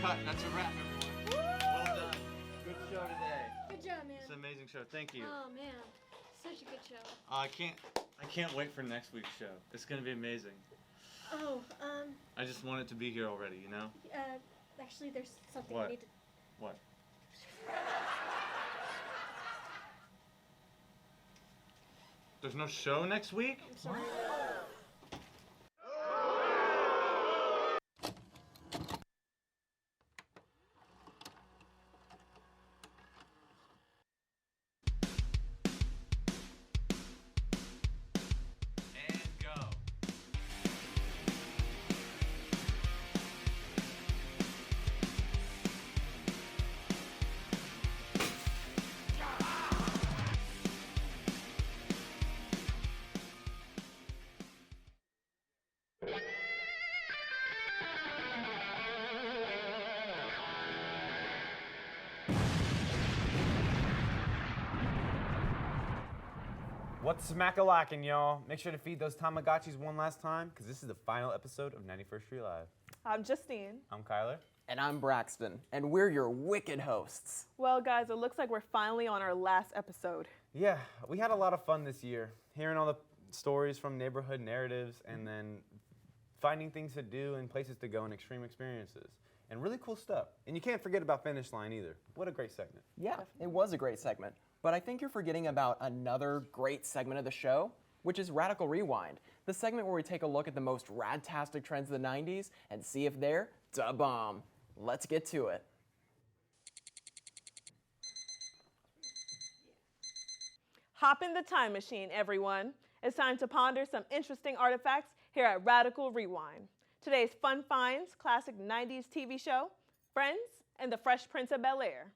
cut. That's a wrap, everyone. Well done. Good show today. Good job, man. It's an amazing show. Thank you. Oh man, such a good show. I can't wait for next week's show. It's gonna be amazing. Oh, I just want it to be here already, you know? actually, there's something What? I need to. What? There's no show next week? I'm sorry. And go. What's smack-a-lackin', y'all? Make sure to feed those Tamagotchis one last time, because this is the final episode of 91st Street Live. I'm Justine. I'm Kyler. And I'm Braxton, and we're your wicked hosts. Well, guys, it looks like we're finally on our last episode. Yeah, we had a lot of fun this year, hearing all the stories from neighborhood narratives, and then finding things to do and places to go and extreme experiences. And really cool stuff. And you can't forget about Finish Line either. What a great segment. Yeah, it was a great segment. But I think you're forgetting about another great segment of the show, which is Radical Rewind, the segment where we take a look at the most radtastic trends of the 90s and see if they're da bomb. Let's get to it. Hop in the time machine, everyone. It's time to ponder some interesting artifacts here at Radical Rewind. Today's fun finds, classic 90s TV show, Friends and the Fresh Prince of Bel-Air.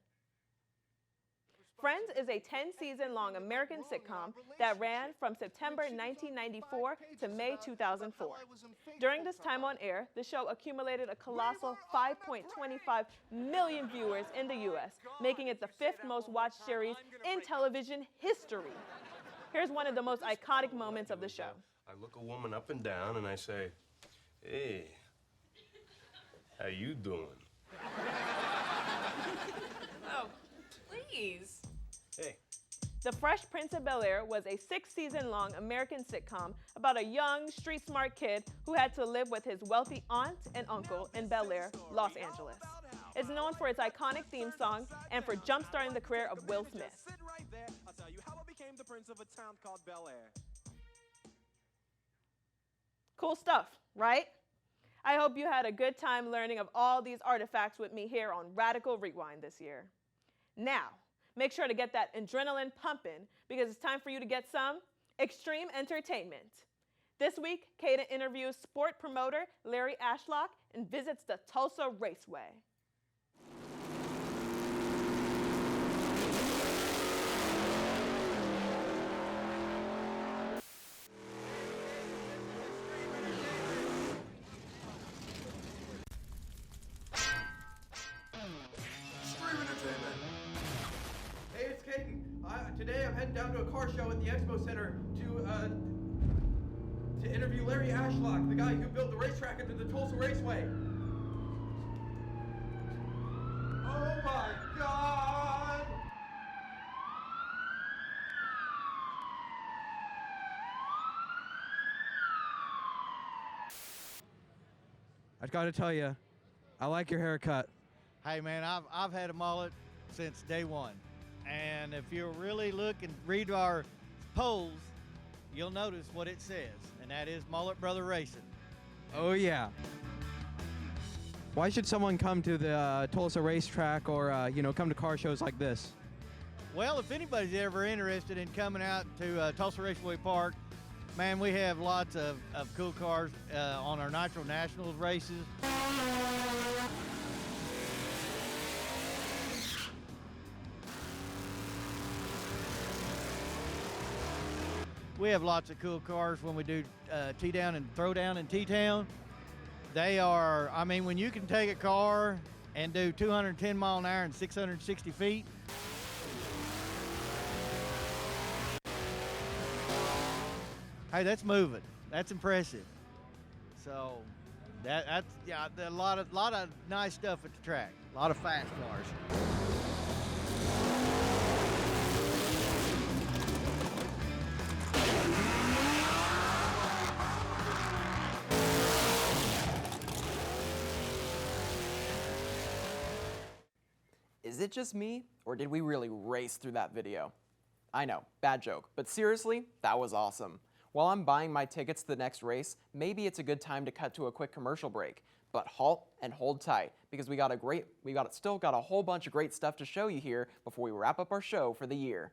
Friends is a 10-season-long American sitcom that ran from September 1994 to May 2004. During this time on air, the show accumulated a colossal 5.25 million viewers in the U.S., making it the fifth most watched series in television history. Here's one of the most iconic moments of the show. I look a woman up and down and I say, "Hey, how you doing?" Oh, please. Hey. The Fresh Prince of Bel-Air was a 6-season-long American sitcom about a young, street-smart kid who had to live with his wealthy aunt and uncle in Bel-Air, Los Angeles. It's known for its iconic theme song and for jump-starting the career of Will Smith. Sit right there. I'll tell you how I became the prince of a town called Bel-Air. Cool stuff, right? I hope you had a good time learning of all these artifacts with me here on Radical Rewind this year. Now, make sure to get that adrenaline pumping because it's time for you to get some extreme entertainment. This week, Kaden interviews sport promoter Larry Ashlock and visits the Tulsa Raceway. Hey, it's Caden. Today I'm heading down to a car show at the Expo Center to interview Larry Ashlock, the guy who built the racetrack into the Tulsa Raceway. Oh my God! I gotta tell you, I like your haircut. Hey man, I've had a mullet since day one. And if you really look and read our polls, you'll notice what it says, and that is Mullet Brother Racing. Oh yeah. Why should someone come to the Tulsa racetrack or come to car shows like this? Well, if anybody's ever interested in coming out to Tulsa Raceway Park, man, we have lots of cool cars on our Nitro Nationals races. We have lots of cool cars when we do T-Down and Throwdown in T-Town. They are, I mean, when you can take a car and do 210 mile an hour and 660 feet, hey, that's moving. That's impressive. So That's yeah, a lot of nice stuff at the track. A lot of fast cars. Is it just me, or did we really race through that video? I know, bad joke, but seriously, that was awesome. While I'm buying my tickets to the next race, maybe it's a good time to cut to a quick commercial break. But halt and hold tight, because we still got a whole bunch of great stuff to show you here before we wrap up our show for the year.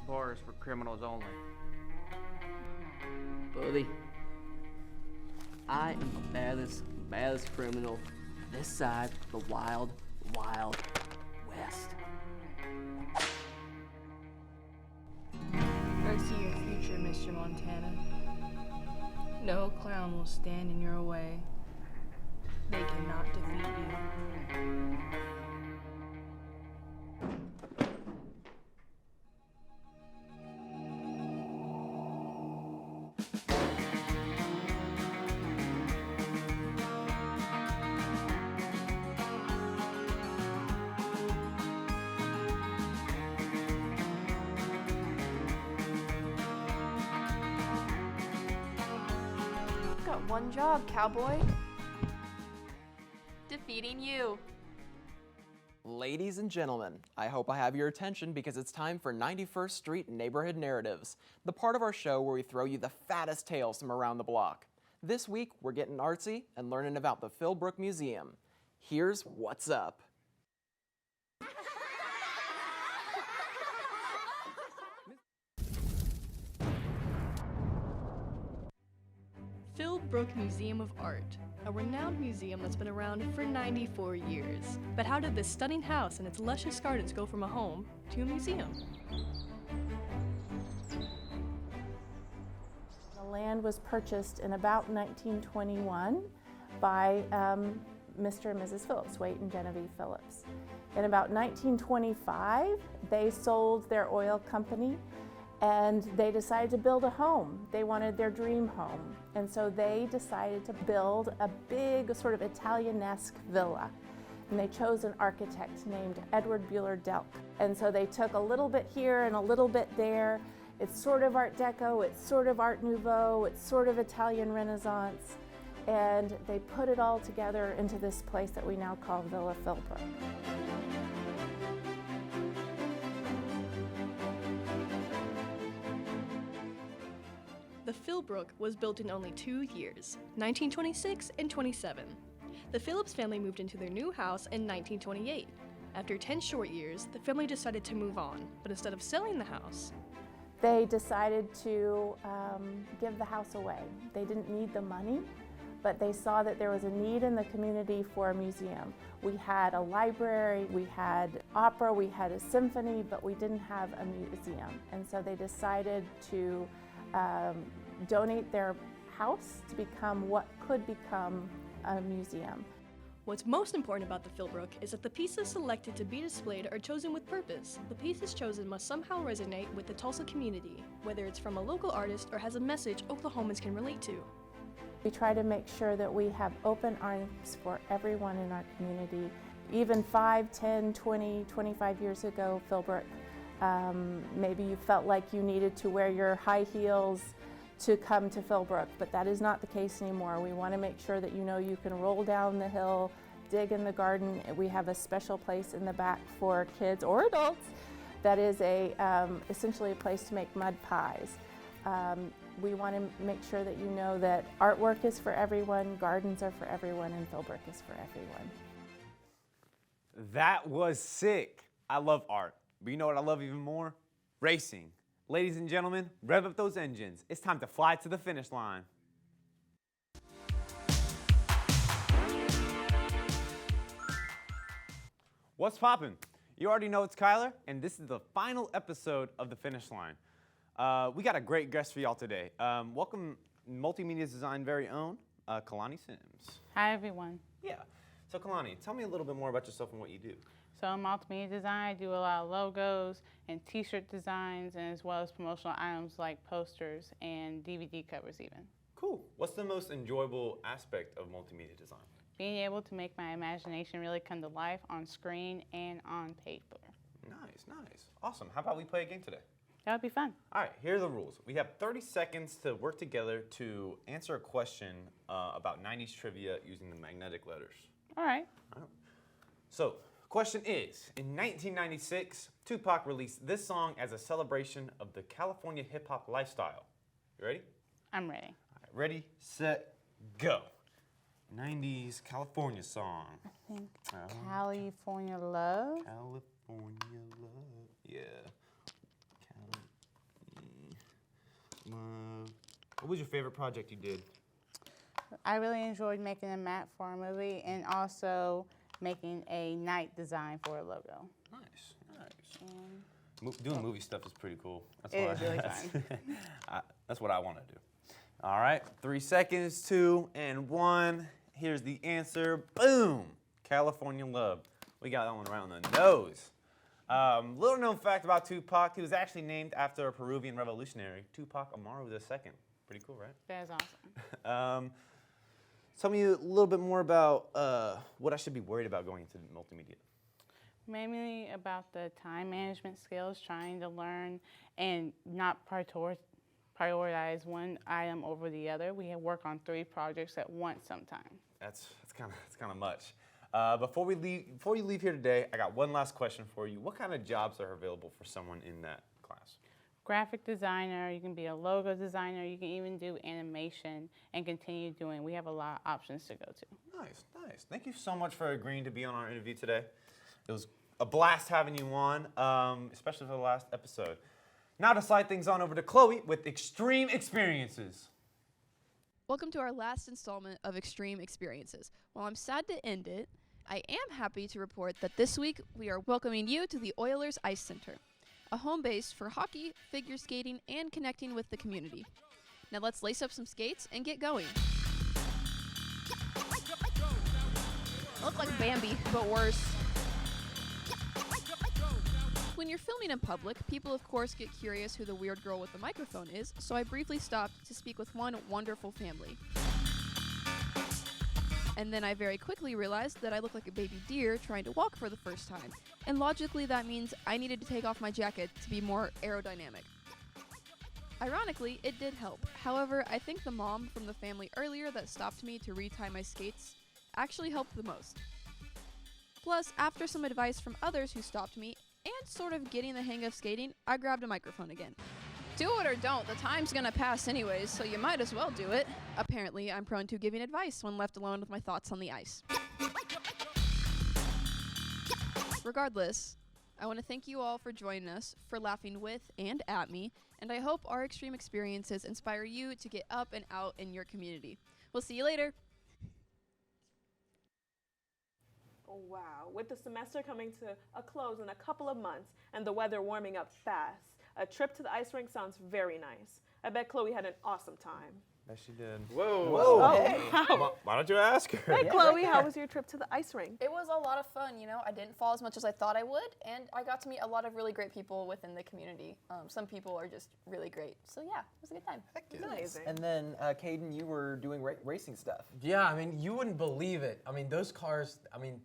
Bar is for criminals only. Buddy, I am the baddest criminal this side of the wild, wild west. I see your future, Mr. Montana. No clown will stand in your way. They cannot defeat you. Got one job, cowboy. Defeating you. Ladies and gentlemen, I hope I have your attention because it's time for 91st Street Neighborhood Narratives, the part of our show where we throw you the fattest tales from around the block. This week, we're getting artsy and learning about the Philbrook Museum. Here's what's up. Philbrook Museum of Art, a renowned museum that's been around for 94 years. But how did this stunning house and its luscious gardens go from a home to a museum? The land was purchased in about 1921 by Mr. and Mrs. Phillips, Waite and Genevieve Phillips. In about 1925, they sold their oil company and they decided to build a home. They wanted their dream home. And so they decided to build a big sort of Italianesque villa. And they chose an architect named Edward Buehler Delk. And so they took a little bit here and a little bit there. It's sort of Art Deco, it's sort of Art Nouveau, it's sort of Italian Renaissance. And they put it all together into this place that we now call Villa Philbrook. The Philbrook was built in only 2 years, 1926 and 27. The Phillips family moved into their new house in 1928. After 10 short years, the family decided to move on, but instead of selling the house, they decided to give the house away. They didn't need the money, but they saw that there was a need in the community for a museum. We had a library, we had opera, we had a symphony, but we didn't have a museum. And so they decided to donate their house to become what could become a museum. What's most important about the Philbrook is that the pieces selected to be displayed are chosen with purpose. The pieces chosen must somehow resonate with the Tulsa community, whether it's from a local artist or has a message Oklahomans can relate to. We try to make sure that we have open arms for everyone in our community. Even 5, 10, 20, 25 years ago, Philbrook, maybe you felt like you needed to wear your high heels to come to Philbrook, but that is not the case anymore. We want to make sure that you know you can roll down the hill, dig in the garden. We have a special place in the back for kids or adults that is essentially a place to make mud pies. We want to make sure that you know that artwork is for everyone, gardens are for everyone, and Philbrook is for everyone. That was sick. I love art. But you know what I love even more? Racing. Ladies and gentlemen, rev up those engines. It's time to fly to the finish line. What's poppin'? You already know it's Kyler, and this is the final episode of The Finish Line. We got a great guest for y'all today. Welcome Multimedia Design very own, Kalani Sims. Hi, everyone. Yeah. So Kalani, tell me a little bit more about yourself and what you do. So in multimedia design, I do a lot of logos and t-shirt designs, and as well as promotional items like posters and DVD covers even. Cool. What's the most enjoyable aspect of multimedia design? Being able to make my imagination really come to life on screen and on paper. Nice, nice. Awesome. How about we play a game today? That would be fun. All right, here are the rules. We have 30 seconds to work together to answer a question about 90s trivia using the magnetic letters. All right. So, question is, in 1996, Tupac released this song as a celebration of the California hip-hop lifestyle. You ready? I'm ready. All right, ready, set, go. 90s California song. I think California Love. California Love, yeah. Love. What was your favorite project you did? I really enjoyed making a map for a movie and also making a night design for a logo. Nice, nice. Doing movie stuff is pretty cool. That's It what is really fun. That's what I want to do. All right, 3 seconds, 2 and 1. Here's the answer. Boom! California Love. We got that one right on the nose. Little known fact about Tupac, he was actually named after a Peruvian revolutionary, Tupac Amaru II. Pretty cool, right? That is awesome. Tell me a little bit more about what I should be worried about going into multimedia. Mainly about the time management skills, trying to learn and not prioritize one item over the other. We work on 3 projects at once sometimes. That's kind of much. Before you leave here today, I got one last question for you. What kind of jobs are available for someone in that class? Graphic designer, you can be a logo designer, you can even do animation and continue doing. We have a lot of options to go to. Nice, nice. Thank you so much for agreeing to be on our interview today. It was a blast having you on, especially for the last episode. Now to slide things on over to Chloe with Extreme Experiences. Welcome to our last installment of Extreme Experiences. While I'm sad to end it, I am happy to report that this week we are welcoming you to the Oilers Ice Center, a home base for hockey, figure skating, and connecting with the community. Now let's lace up some skates and get going. I look like Bambi, but worse. When you're filming in public, people of course get curious who the weird girl with the microphone is, so I briefly stopped to speak with one wonderful family. And then I very quickly realized that I look like a baby deer trying to walk for the first time, and logically that means I needed to take off my jacket to be more aerodynamic. Ironically, it did help. However, I think the mom from the family earlier that stopped me to retie my skates actually helped the most. Plus, after some advice from others who stopped me, and sort of getting the hang of skating, I grabbed a microphone again. Do it or don't, the time's gonna pass anyways, so you might as well do it. Apparently, I'm prone to giving advice when left alone with my thoughts on the ice. Regardless, I want to thank you all for joining us, for laughing with and at me, and I hope our extreme experiences inspire you to get up and out in your community. We'll see you later. Wow, with the semester coming to a close in a couple of months and the weather warming up fast, a trip to the ice rink sounds very nice. I bet Chloe had an awesome time. Yes, she did. Whoa. Whoa. Oh, Hey. wow. Why don't you ask her? Hey, Chloe, how was your trip to the ice rink? It was a lot of fun, you know. I didn't fall as much as I thought I would, and I got to meet a lot of really great people within the community. Some people are just really great. So yeah, it was a good time. It was amazing. And then, Caden, you were doing racing stuff. Yeah, I mean, you wouldn't believe it. I mean, those cars, I mean,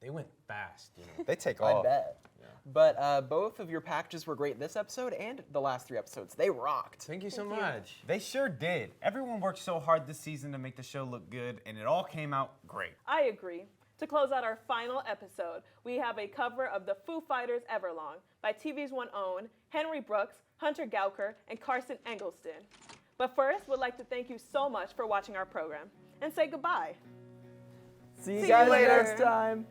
they went fast, you know. They take I off. bet. Yeah. But both of your packages were great this episode and the last 3 episodes. They rocked. Thank you so much. They sure did. Everyone worked so hard this season to make the show look good, and it all came out great. I agree. To close out our final episode, we have a cover of the Foo Fighters' Everlong by TV's one own Henry Brooks, Hunter Gauker, and Carson Eggleston. But first, we'd like to thank you so much for watching our program and say goodbye. See you guys later. next time.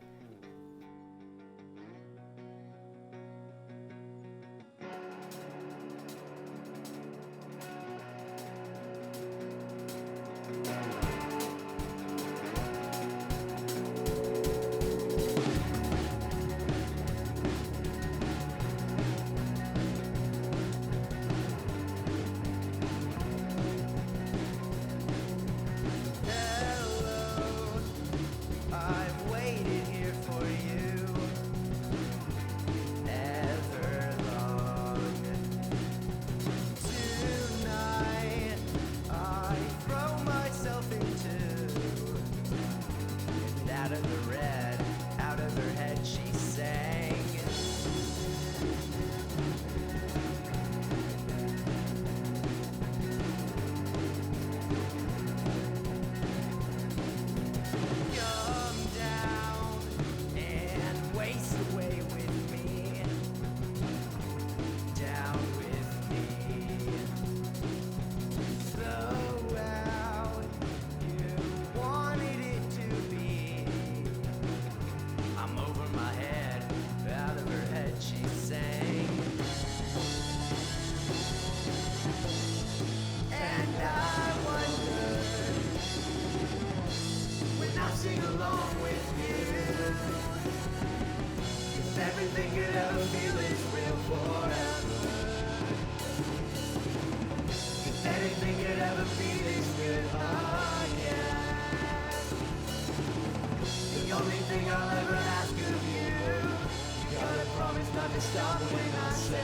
say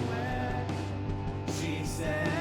when she said